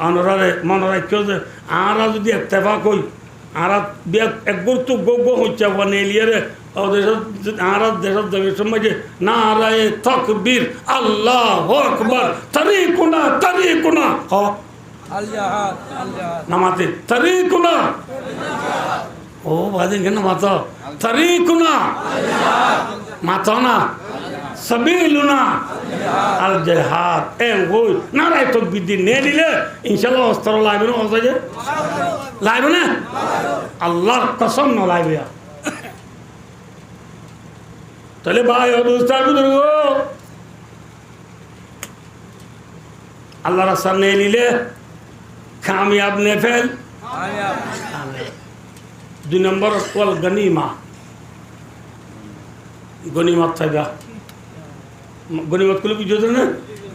অনরারে মনে রাখিও যে আরা যদি এত্তেফাক হই আরা বিয়াত একবার তো গোগো হচ্ছে নেলিয়ারে আরা দেশের দেবের সমাজে না আরায় তকবীর আল্লাহু আকবার তরিকুনা হ নামাতে তরিকুনা ও বাজে কেন মাতা তরিকুনা মাতা না সাবিলুনা আল জিহাদ হই নারাই তকবীর দিন নে দিলে ইনশাআল্লাহ অস্ত্র লাগবে না অজাজে লাগবে না আল্লাহর কসম না লাগবে তাহলে ভাই অবস্থার বুঝুর্গ আল্লাহ রাস্তা নিয়ে নিলে কামিয়াব নে ফেল 2 নম্বর ওয়াল গনিমত থাকা গনিমত গুলো বুঝতে না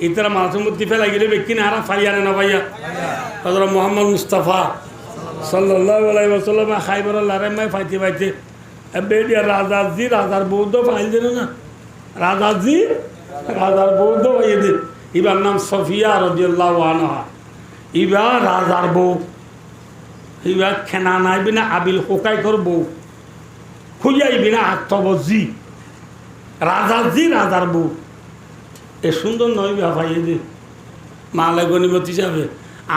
ইতারা মানুষের মধ্যে ফেলা গেলে ব্যক্তি না ফাইয়ানে না ভাইয়া হযরত মুহাম্মদ মুস্তাফা সাল্লাল্লাহু আলাইহি ওয়াসাল্লাম খাইবার লারামায় ফাইতে বেডিয়া রাজাজি রাজার বৌদ্ধ ফাইল দেন না রাজার বৌদ্ধ ভাইয়ে দে ইবার নাম সফিয়া রাদিয়াল্লাহু আনহা। ইবা রাজার বউ, ইবা খেনা নাই বিনা আবিল হোকাই কর বউ, খুঁজাই বিনা আত্মবজি রাজার জি রাজার বউ। এ সুন্দর নয় ভাই এদের মালে গনিমতি যাবে।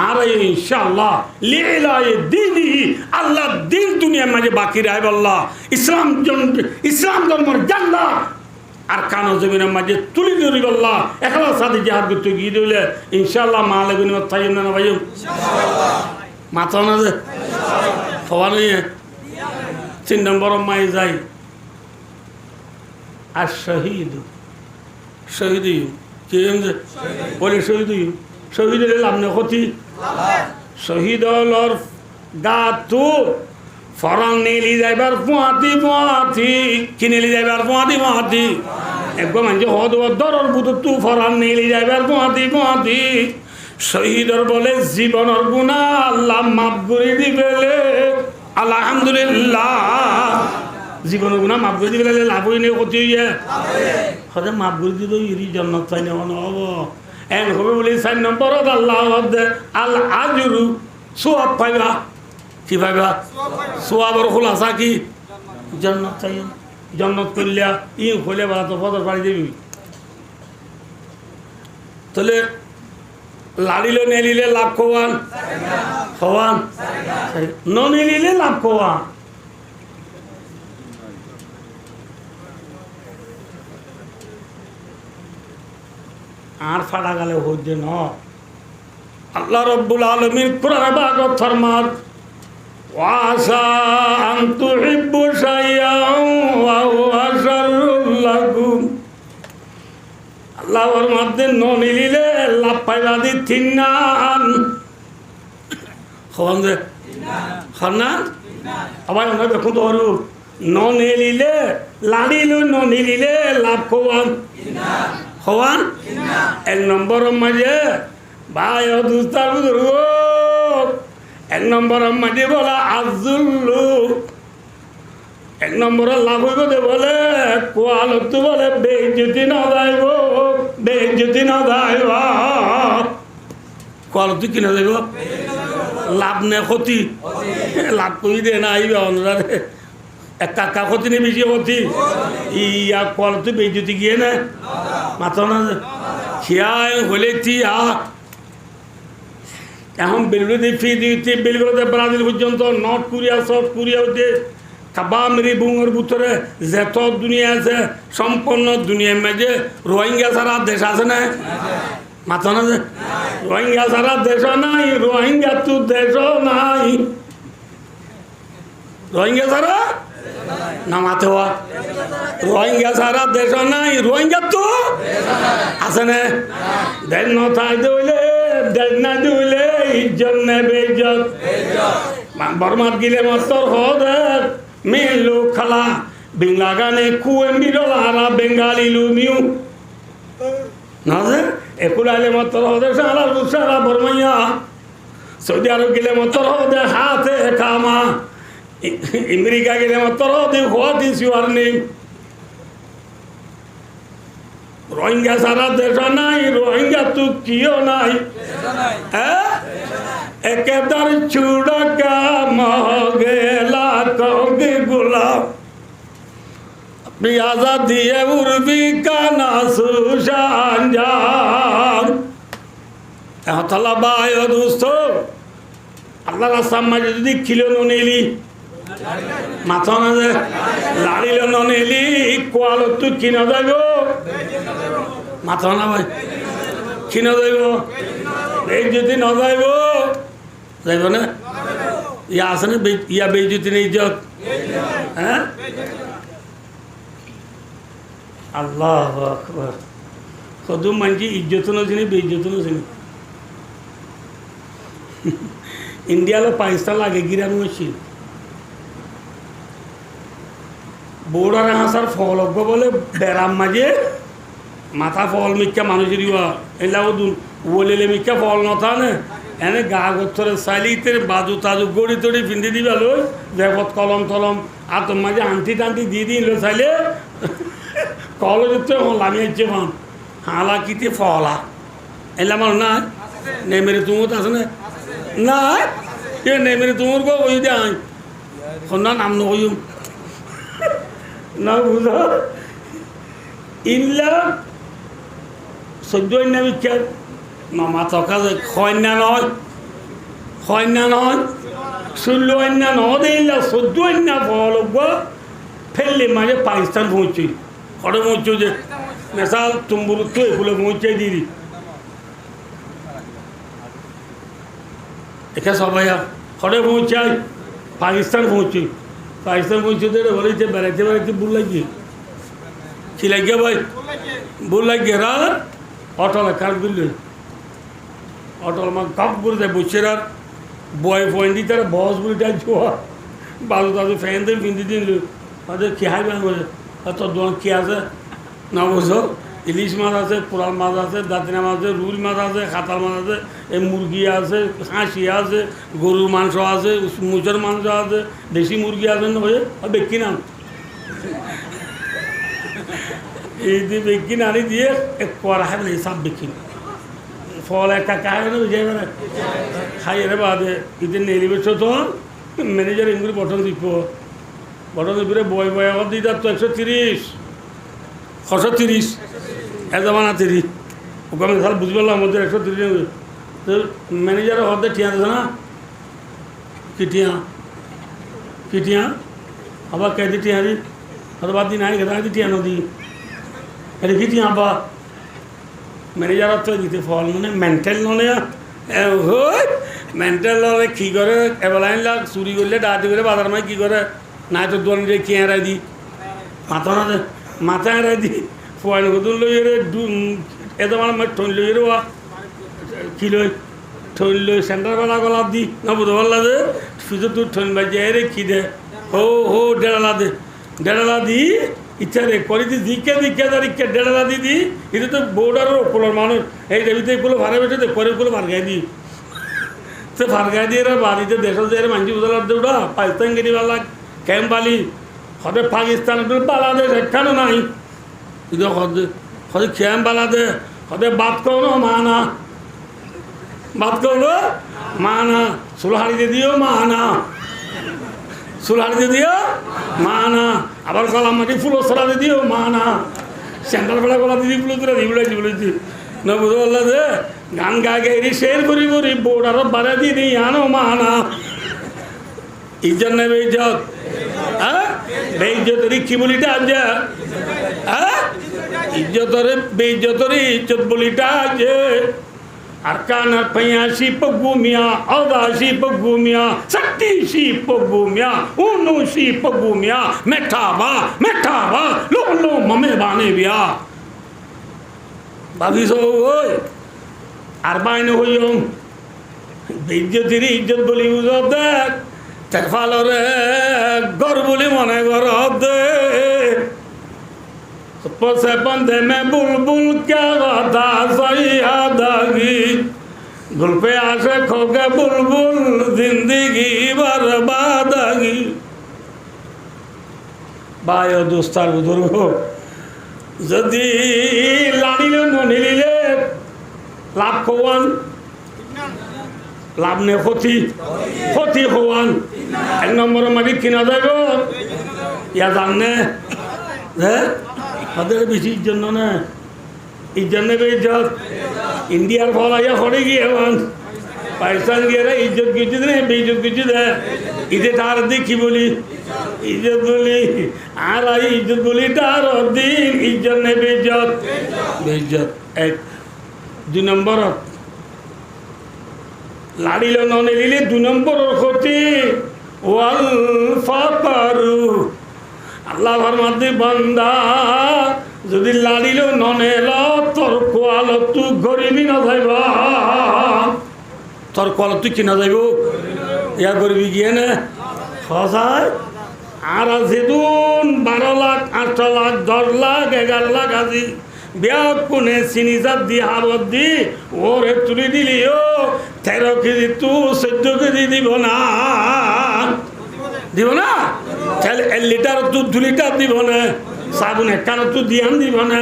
আর ইনশাআল্লাহ লিলায়ে দ্বীনি, আল্লাহ দিন দুনিয়ার মাঝে বাকি রাখবে আল্লাহ। ইসলাম ধর্মের জান্নাত আর কানো জমিনের মাঝে তুলি ধরিব আল্লাহ। একলা সাথে জিহাদ করতে গিয়ে দিলে ইনশাআল্লাহ মালে গনিমত থাইম না ভাই মাথা না যে হওয়া নেই। 3 নম্বর মায়ে যাই আর শহীদ শহীদ কে বলে শহীদ শহীদ হলে লাভ নেই ক্ষতি। শহীদ হলর গা তো ফরান নেলি যাইবার পোয়াতি পোয়াতি কি নেলি যাইবার পোয়াতি পোয়াতি একদম মানুষ হদ দরর বুধ তু ফরান নেলি যাইবার পোয়াতি পোয়াতি। শহীদর বলে জীবনের গুণা আল্লাহ মাফ করে দিবেলে আলহামদুলিল্লাহ। জীবনের গুণা মাফ করে দিবেলে লাভ হই নেই ক্ষতি হইয়া হতে মাফ করে দিল ইরি জন্নত চাই নেওয়া হব এন হবে বলি 4 নম্বরত আল্লাহ আল আজরু সোয়াব পাইবা। কি পাইবা? সোয়াবর খোলাসা কি জন্নত চাই। জন্নত করলিয়া ই হইলে বা তো ফদর পাড়ি দিবি। তাহলে লাড়িলে নেলিলে লাভ খোয়ান খোয়ান ন নেলিলে লাভ খোয়ান। আর ফাটা গেলে হইতে ন আল্লাহ রব্বুল আলামিন কোরআনে বাগত ফরমান ওয়াসা আন তুহিব্বু শাইআন ওয়া হুয়া শাররুল লাকুম। আল্লাহর মধ্যে ন নিলিলে লাভ পাইবা দি তিনান হন যে হনা আবার আমরা দেখুন তো হরু ন নিলিলে লাড়িলো ন নিলিলে লাভ কোয়ান হওয়ান। 1 নম্বরের মাঝে ভাই দুস্তার বুজুর্গ 1 নম্বরের মাঝে বলা আজুল্লু 1 নম্বরের লাভ হইব দে বলে কোয়ালত বলে বেজ্জতি না যাইব বেজ্জতি না যাইব কোয়ালত কি না যাইব লাভ নে ক্ষতি লাভ করি দে না আইবে অনুরাধে একা ক্ষতি নেই বেশি ক্ষতি ইয়া কোয়ালত বেজ্জতি গিয়ে না মাথা না খিয়ায় হলে তিয়া এখন বেলুড়ে ফি দিতে বেলুড়ে ব্রাজিল পর্যন্ত নর্থ কোরিয়া সাউথ কোরিয়া হইতে কাবা মেরি বুঙের ভিতরে যত দুনিয়া আছে সম্পূর্ণ দুনিয়ার মাঝে রোহিঙ্গা ছাড়া দেশ আছে না মাথা না যে রোহিঙ্গা ছাড়া দেশ নাই রোহিঙ্গা তো দেশ নাই রোহিঙ্গা ছাড়া না মাথা হওয়া রোহিঙ্গা ছাড়া দেশ নাই রোহিঙ্গা তো আছে না দেন নথায় দইলে দেন না দইলে ইজ্জত নেবে ইজ্জত বর্মাত গিলে মস্তর হদের মেলো খালা বিংলা গানে কুয়েম বিরলারা বেঙ্গালি লুমিউ না যে একুলাইলে মস্তর হদের সারা রুসারা বর্মাইয়া সৌদি আরব গিলে মস্তর হদে হাতে কামা আমেরিকা গেলে মস্তর হদে what is your name. Rohingya সারা দেশ নাই রোহিঙ্গা তো কিও নাই একেদার চুড়কা মগেলা কগে গোলাপ আপনি আজাদি উর্বি কানা সুশানজান এহতলা বায় দোস্ত আল্লাহ রাস্তার মাঝে যদি খিলো নিলি মাথা না যে লাড়িল নেলি কোয়ালত তুই কিনা যাইব মাথা না ভাই কিনা যাইব এই যদি না যাইব যাইব না ইয়া আছে না ইয়া বেইজ্জতি নেই ইজ্জত হ্যাঁ আল্লাহু আকবার কদু মানজি ইজ্জত না চিনি বেইজ্জত না চিনি ইন্ডিয়ালো পাকিস্তান লাগে গিরানো হয়েছিল বৌড়ারে হাসার ফল অজ্ঞ বলে বেড়াম মাঝে মাথা ফল মিক্কা মানুষের এলাও ওলেলে মিক্কা ফল নথা নে এনে গা গথরে চাইলিতে বাজু তাজু গড়ি তড়ি পিন্ধি দিবা লই দেবত কলম তলম আর তোর মাঝে আন্টি টান্টি দিয়ে দিন লো চাইলে কলেজের তো লামিয়েছে মান হালা কিতে ফলা এলাম না নে মেরে তুমত আছে না না এ নে মেরে তুমর গো ওই দেয় না নাম নইম না বুঝো ইনলা সহ্য না বিখ্যাত মামা তকা হয় না নয় ষোলো অন্যা নদেলা সহ্য অন্যা ফলব ফেললে মাঝে পাকিস্তান পৌঁছই খড়ে পৌঁছ যে মেশাল তুম্বুর তো এগুলো পৌঁছাই দিদি এখানে সবাই খড়ে পৌঁছাই পাকিস্তান পৌঁছই পৌঁছতে বলেছে বেড়াইতে ভুল লাগিয়ে কি লাগিয়ে ভাই ভুল লাগিয়ে রা অটল কার গুলি অটল মা কাপ করে দেয় বসের আর বয় পয়েন্ট তারা বস বলিটা ছোয়া বাজু তাদের ফ্যান দিয়ে পিন্দি দিন তাদের খেয়াই ব্যাং করে তোর দোকান কি আছে না বুঝো ইলিশ মাছ আছে পোড়াল মাছ আছে দাঁতিনা মাছ আছে রুই মাছ আছে খাতাল মাছ আছে এই মুরগি আছে হাঁসি আছে গরুর মাংস আছে মুচের মাংস আছে দেশি মুরগি আছে না হয়ে বেকি নাম এই দিয়ে বেকি নাড়ি দিয়ে করা হয় সব বেকি ফল একটা কায় বুঝে খাই রে বাদে ইতে নেলি বেছো তো ম্যানেজার ইংগুলি বটন দিপরে বয় আবার দিই তার তো 130 এজামানা 30 ওকে আমি তাহলে বুঝতে পারলাম আমাদের 130 তো ম্যানেজারের হতে ঠিয়া দিছে না কি টিয়া আবার কে দি টিয়া দি হয়তো বাদ দিন আই খেতে টিয়া নদী এটা কি টিয়া আবার ম্যানেজার তো দিতে ফল মানে মেন্টাল নলে মেন্টাল নলে কী করে এবেলাইন লাগ চুরি করলে ডাটি করে বাজার মাই কী করে নাই তো দোয়ান রে কে এড়াই দি মাথা এড়াই দি ফোয়াইন কদুন লই রে এত মানে ঠন লই রে কি লই ঠন লই সেন্টার বেলা গলাপ দি না বুঝতে পারলা যে শুধু তুই ঠন বাজে রে কি দে হো ডেড়ালা দি ইচ্ছা রে করি দিকে ডেড়ালা দি এটা তো বোর্ডারের ওপরের মানুষ এই দেবিতে এগুলো ভাড়া বেটে করে এগুলো ভারগাই দি তো ভারগাই দিয়ে এরা বাড়িতে দেশ যে মানছি বুঝলাম ওটা পাকিস্তান গেরিওয়ালা ক্যাম্প বালি হতে পাকিস্তান বালাদেশ একখানো নাই কিন্তু হতে ক্যাম্প বালাদে হতে বাদ করো মানা সুলহারিতে দিও মানা আবার কলাম মাটি ফুলো সরাতে দিও মানা সেন্টার বেলা গলা দিদি ফুলো তোরা বলেছি না বুঝতে পারলা যে গান গায়ে শের করি বোর্ড আরো বাড়া দিদি আনো মানা ইজ্জত নেবে ইজ্জত বেইজ্জতের কি বলিটা আছে ইজ্জত বলিটা আছে আর কানার পাইয়াসি পগুমিয়া অদাসি পগুমিয়া সত্যিসি পগুমিয়া উনুসি পগুমিয়া মেঠাবা লো মমে বানে বিয়া বাবিস ওই আর বাইনে হইম বেইজ্জতের ইজ্জত বলি বুঝত দেখ তেফালরে গর বলি মনে গর দে পসে বন্ধে মে বুলবুল কে গাদা সইয়া দাগি গুল পে আসে খোকে বুলবুল জিন্দগি বরবাদগি বায়ো দোস্তার বুজুর্গ যদি লাড়িলে মনিলিলে লাভ খোয়ান লাভ নে ক্ষতি হওয়ান 1 নম্বরের মালিক কিনা যাইব ইয়া জানে হ্যাঁ তাদের বেশি জন্য না ইজ্জত নেবে ইজ্জত ইন্ডিয়ার ফল আইয়া হরে গিয়ে পাকিস্তান গিয়ে ইজ্জত কিছু দেয় বেইজ্জত কিছু দেয় ঈদে তার দিক কি বলি ইজ্জত বলি আর ইজ্জত বলি তার দিন ইজ্জত নেবে ইজ্জত 2 নম্বর লাড়িল ননে লিলে 2 নম্বরের ক্ষতি ওয়াল ফাকারু আল্লাহ ফরমাতে বান্দা যদি লাড়িল ননে ল তোর কোয়াল তু গরিবি না যাইবা তোর কোয়াল তুই কিনা যাইব ইয়া গরিবি গিয়ে না সজায় আর যেদিন 12 লাখ 8 লাখ 10 লাখ 11 লাখ আজি ব্যাগ কোনে চিনি জাত দি হাবত দি ওরে তুলি দিলিও 13 কেজি তু 14 কেজি দিব না তাহলে 1 লিটার তু 2 লিটার দিব না সাবুন 1 কানো তু দিয়ান দিব না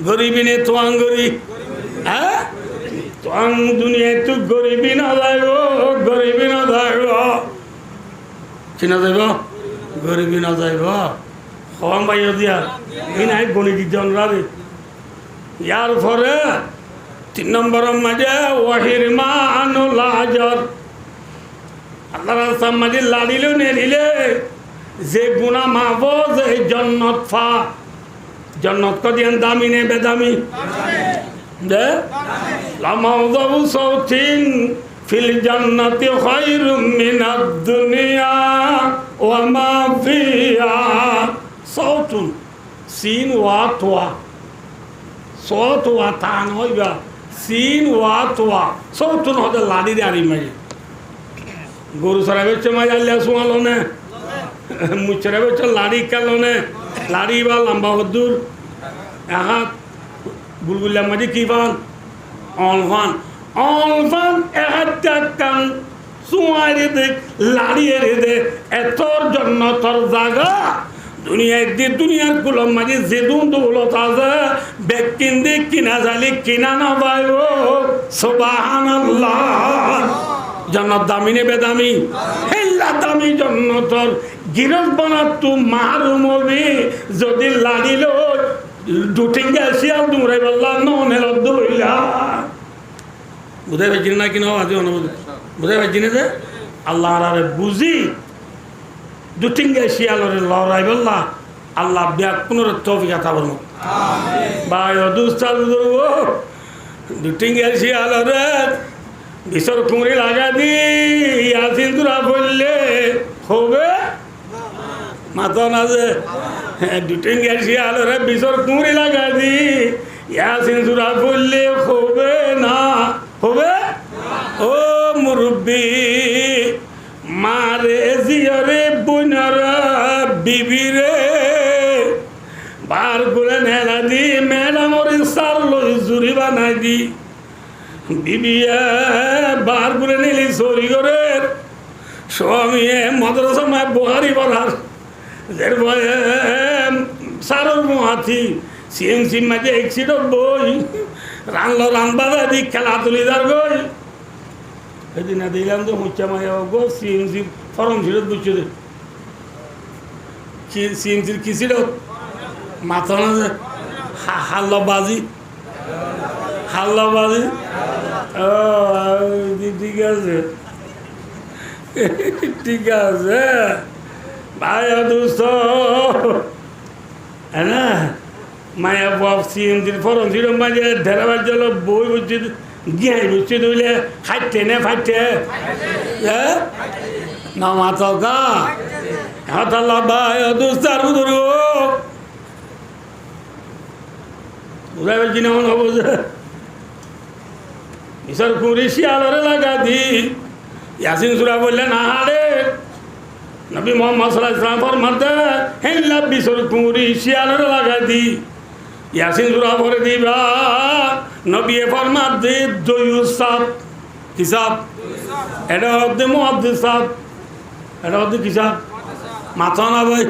গরিবি নে তো আঙ্গরি হ্যাঁ তোং দুনিয়ায় তো গরিবী না যাইব, গরিবী না যাইব, কি না যাইব, গরিবী না যাইব। হম ভাই দিয়া এই নাই গণিত জনরারে। ইয়ার পরে 3 নম্বরের মাঝে ওয়াহির মানুল আজর, আল্লাহ রাস্তার মাঝে লাড়িলে নেড়িলে যে গুণা মাফ যে জন্নত ফা, জন্নত কদিয়ান দামি নে বেদামি দে লামাউযাবু সাউতিন ফিল জান্নাতি খায়রুম মিনাদ দুনিয়া ওয়া মা ফিহা। সাউতুন সিন ওয়া তোয়া, সত ওয়া তান হইবা, সিন ওয়া তোয়া, সাউতুন হতে লাড়ি আরি মাঝে গরু সারা বেচে মাঝে আল্লাহ শুয়ালো নে, মুচরে বেচে লাড়ি কালো নে, লাড়ি বা লম্বা হদ্দুর হাত বুলবুল্লা মাঝে কি পান অলফান, অলফান একটা কান সুয়ারে দে লাড়িয়ে দে এতর জন্য তোর জায়গা দুনিয়ায় দি দুনিয়ার কুলম মাঝে যে দৌলত আছে ব্যক্তিন দিয়ে কিনা যালি কিনা না পাইব। সুবহানাল্লাহ। জন্নত দামি নে বেদামি? হেল্লা দামি জন্নতর গিরস বানাতু মারুম হবি যদি লাড়িল দুটিঙ্গা শিয়াল দুমরাই বললা ননের দইলা। বুঝাই পাইছিনি না কিনা আজি অনুভূতি বুঝাই পাইছিনি যে আল্লাহ আরে বুঝি দুটিঙ্গা শিয়ালরে লড়াই বললা আল্লাহ ব্যাগ পুনর তৌফিক আতা বলবো ভাই দুস্তাল দুটিঙ্গা শিয়ালরে বিশর কুমড়ি লাগা দি ইয়াসিন তুরা বললে হবে মাথা না যে দুটিঙ্গা শিয়ালরে বিশর কুমড়ি লাগা দি ইয়াসিন তুরা বললে হবে না, হবে ও মুরব্বী মারে জিয়রে বুনরা বিবিরে বার করে নেলা দি ম্যাডামরে সার লই জুরি বানাই দি বিবিয়া বার করে নিলি চুরি করে স্বামীয়ে মাদ্রাসা মায় বহারি বলার এর ভয়ে সারর মহাথি সিএমসি মাঝে এক্সিডেন্ট বই রানলো রানবাদা দি খেলা তুলি দার গই সেদিন দিলাম তো মুচ্চা মায়া গো সিএমসি ফরম ছিল বুঝছো দে সিএমসির কি ছিল মাথা না যে হাল্লাবাজি, হাল্লাবাজি। ও ঠিক আছে ঠিক আছে ভাই দোস্ত হ্যাঁ না মায়া বাপ সিএমসির ফরম ছিল মাঝে ঢেরাবার জল বই বুঝছি গিয়ে বুঝছি তুইলে খাইতে নে ফাইতে হ্যাঁ না মাথা কা হাতাল্লা ভাই দোস্ত আর বুধুর বুঝাই পারছি না মনে হবো যে ঈশ্বর কুড়ি শিয়ালরে লাগা দি ইয়াসিন সুরা বললেন আহারে নবী মোহাম্মদ সাল্লাল্লাহু আলাইহি ওয়াসাল্লাম ফরমাতে হেল্লা বিশর কুড়ি শিয়ালরে লাগা দি ইয়াসিন সুরা পড়ে দিবা নবী ফরমাতে দয়ুস সাব কি সাব এটা হচ্ছে মুহাদ্দিস সাব, এটা হচ্ছে কি সাব মাথা না ভাই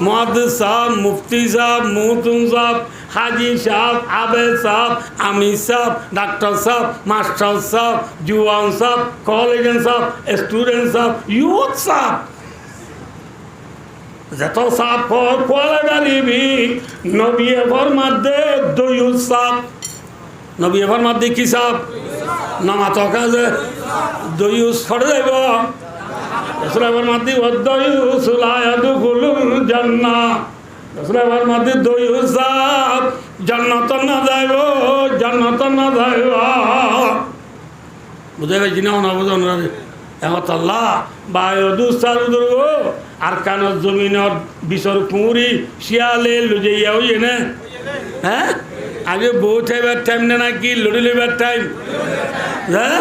মুহাদ্দিস সাব, মুফতি সাব, মুহতুম সাব, হাজি সাহ, আবেদ সাহ, আমির সাহ, ডাক্তার সাহ, মাস্টার সাহ, জুয়ান সাহ, কলেজেন সাহ, স্টুডেন্ট সাহ, ইউথ সাহ, যত সাহ কোয়ালা গারিবি নবী ফরমাতে দয়ুস সাহ, নবী ফরমাতে কি সাহ নামা তো কাজে দয়ুস ছড়ে যাইব রাসূল ফরমাতে ওয়াদয়ুস লা ইয়াদখুলুল জান্নাহ, রাসূলের মধ্যে দয়ুস সাব জান্নাত না যাইব, জান্নাত না যাইব। বুঝাই পাইছি না না বুঝুন এখন আল্লাহ বায়ু দুস্তার দুর্গ আর কানের জমিনের বিশর কুঁড়ি শিয়ালে লুজাইয়া হই এনে হ্যাঁ আগে বউ খাইবার টাইম না নাকি লড়ি লইবার টাইম হ্যাঁ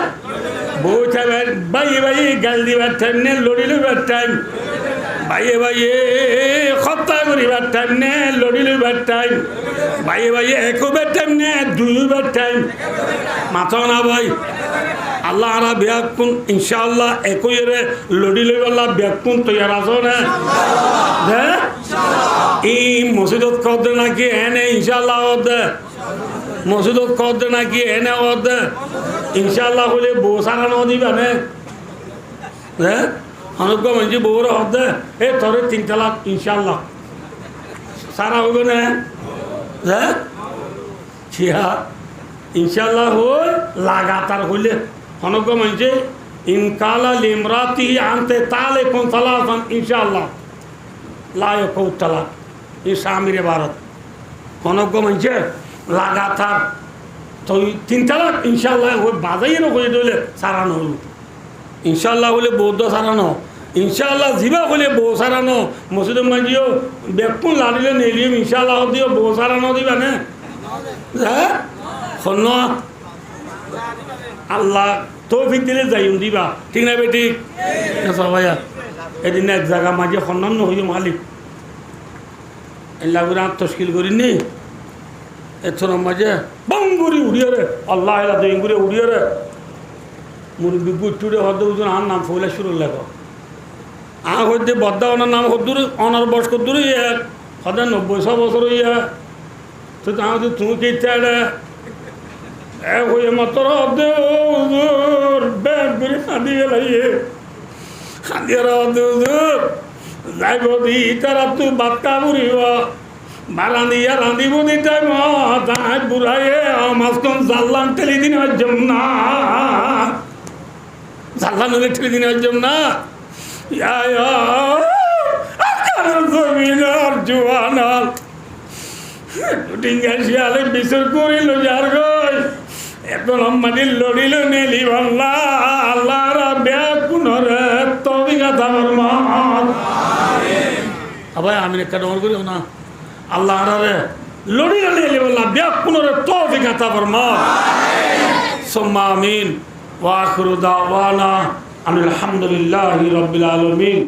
বউ খাইবার বাই বাই গাল দিবার টাইম নে লড়ি লইবার টাইম ভাইয়ে ভাইয়ে হত্যা করিবার টাইম নে লড়ি লইবার টাইম ভাইয়ে ভাইয়ে একবার টাইম নে দুইবার টাইম মাথা না ভাই আল্লাহ আরা ব্যাকুন ইনশাআল্লাহ একইরে লড়ি লইবাল্লাহ ব্যাকুন তৈয়ার আছো না হ্যাঁ এই মসজিদত কদে নাকি এনে ইনশাআল্লাহ ওদে মসজিদত কদে নাকি এনে ওদে ইনশাআল্লাহ হলে বউ সারা নদিবা নে হ্যাঁ অনেক মানুষ বউর হদে এ তোরে 3 তালাক ইনশাআল্লাহ সারা হইব না হ্যাঁ ছিয়া ইনশাআল্লাহ হই লাগাতার হইলে অনেক মানুষ ইনকালা লিমরাতি আনতে তালে কোন সালাফান ইনশাআল্লাহ লায় কৌতলা এই স্বামীর ভারত অনেক মানুষ লাগাতার তো 3 তালাক ইনশাআল্লাহ ওই বাজাইয়েরও হয়ে দিলে সারানো হইব ইনশাআল্লাহ হলে বৌদ্ধ সারানো ইনশাআল্লাহ জিবা হলে বউ সারানো মসজিদ মাঝিও বেকুন লাড়িলে নেলিয়ে ইনশাআল্লাহ দিও বউ সারানো দিবা না হ্যাঁ শোন আল্লাহ তৌফিক দিলে যাই দিবা ঠিক না বেটি ভাইয়া এদিন এক জায়গা মাঝে সন্ন্যান্য হইও মালিক এগুলা তস্কিল করিনি এর মাঝে বঙ্গুরি উড়িয়ে রে আল্লাহ এলা দইঙ্গুরি উড়িয়ে রে মুরব্বী গুট্টুরে হদ্দ উজন আর নাম ফইলা শুরু লেখো হইতে বদ্দা ওনার নাম হদ্দুর অনার বয়স কদ্দুর এক সদায় 90 বছর ইয়া তো তাহলে তুমি কি চাড়ে এ হয়ে মাত্র হদ্দে উজুর ব্যাগ করে খাঁদিয়ে লাইয়ে খাঁদিয়ে হদ্দে উজুর যাইব দি তারা তুই বাক্কা বুড়িব বারান্দিয়া রাঁধিব দি টাইম তাই বুড়াইয়ে মাঝখান জানলাম ঠেলি দিন হজম না জানলাম ঠেলি দিন হজম না জমিনার জোয়ানাল ডিঙ্গা শিয়ালে বিচার করিল যার গই এখন আম্মানির লড়িল নেলি আল্লাহ আল্লাহরা ব্যাকুনরে তবে গাথা বরমান আবার আমি একটা ডমর করিও না আল্লাহ রে লড়িল নেলি আল্লাহ ব্যাকুনরে তবে গাথা বরমান সুম্মা আমিন ওয়া আখিরু দাওয়ানা আলহামদুলিল্লাহি রাব্বিল আলামিন।